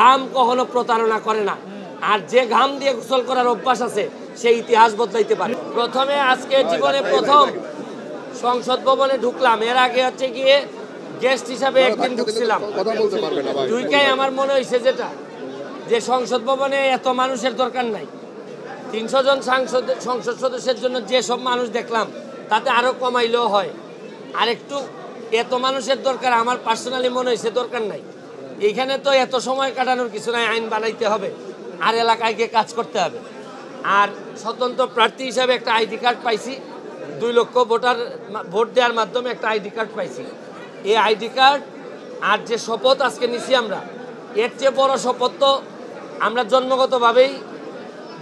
ঘাম কখনো প্রতারণা করে না, আর যে ঘাম দিয়ে গোসল করার অভ্যাস আছে সেই ইতিহাস বদলাইতে পারে। প্রথমে আজকে জীবনে প্রথম সংসদ ভবনে ঢুকলাম, এর আগে হচ্ছে গিয়ে গেস্ট হিসাবে একদিন ঢুকছিলাম। দুইটাই আমার মনে হয়েছে যে সংসদ ভবনে এত মানুষের দরকার নাই। 300 জন সংসদ সদস্যের জন্য যে সব মানুষ দেখলাম তাতে আরো কমাইলেও হয়। আর একটু এত মানুষের দরকার আমার পার্সোনালি মনে হয়েছে দরকার নাই। এইখানে তো এত সময় কাটানোর কিছু নাই, আইন বানাইতে হবে আর এলাকায় গিয়ে কাজ করতে হবে। আর স্বতন্ত্র প্রার্থী হিসাবে একটা আইডি কার্ড পাইছি, 2 লক্ষ ভোট দেওয়ার মাধ্যমে একটা আইডি কার্ড পাইছি। এই আইডি কার্ড আর যে শপথ আজকে নিছি আমরা, এর চেয়ে বড় শপথ তো আমরা জন্মগতভাবেই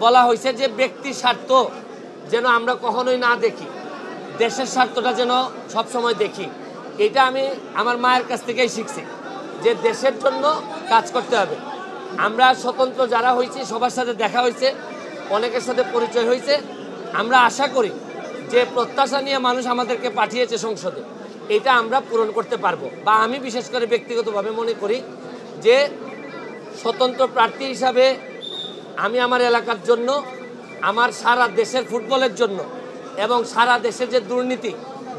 বলা হয়েছে যে ব্যক্তির স্বার্থ যেন আমরা কখনোই না দেখি, দেশের স্বার্থটা যেন সবসময় দেখি। এটা আমি আমার মায়ের কাছ থেকেই শিখছি যে দেশের জন্য কাজ করতে হবে। আমরা স্বতন্ত্র যারা হয়েছি সবার সাথে দেখা হয়েছে, অনেকের সাথে পরিচয় হয়েছে। আমরা আশা করি যে প্রত্যাশা নিয়ে মানুষ আমাদেরকে পাঠিয়েছে সংসদে, এটা আমরা পূরণ করতে পারবো। বা আমি বিশেষ করে ব্যক্তিগতভাবে মনে করি যে স্বতন্ত্র প্রার্থী হিসাবে আমি আমার এলাকার জন্য, আমার সারা দেশের ফুটবলের জন্য এবং সারা দেশের যে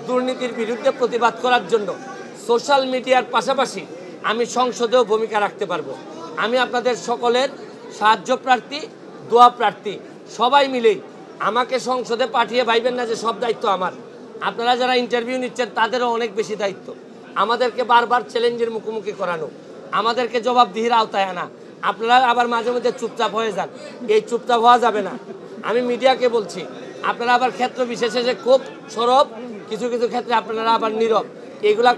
দুর্নীতির বিরুদ্ধে প্রতিবাদ করার জন্য সোশ্যাল মিডিয়ার পাশাপাশি আমি সংসদেও ভূমিকা রাখতে পারবো। আমি আপনাদের সকলের সাহায্য প্রার্থী, দোয়া প্রার্থী, সবাই মিলেই আমাকে সংসদে পাঠিয়ে ভাইবেন না যে সব দায়িত্ব আমার। আপনারা যারা ইন্টারভিউ নিচ্ছেন তাদেরও অনেক বেশি দায়িত্ব। আমাদেরকে বারবার চ্যালেঞ্জের মুখোমুখি করানো, আমাদেরকে জবাবদিহির আওতায় আনা। আপনারা আবার মাঝে মধ্যে চুপচাপ হয়ে যান, এই চুপচাপ হওয়া যাবে না। আমি মিডিয়াকে বলছি, আপনারা আবার ক্ষেত্র বিশেষে যে খুব সরব, কিছু কিছু ক্ষেত্রে আপনারা আবার নীরব, এইগুলা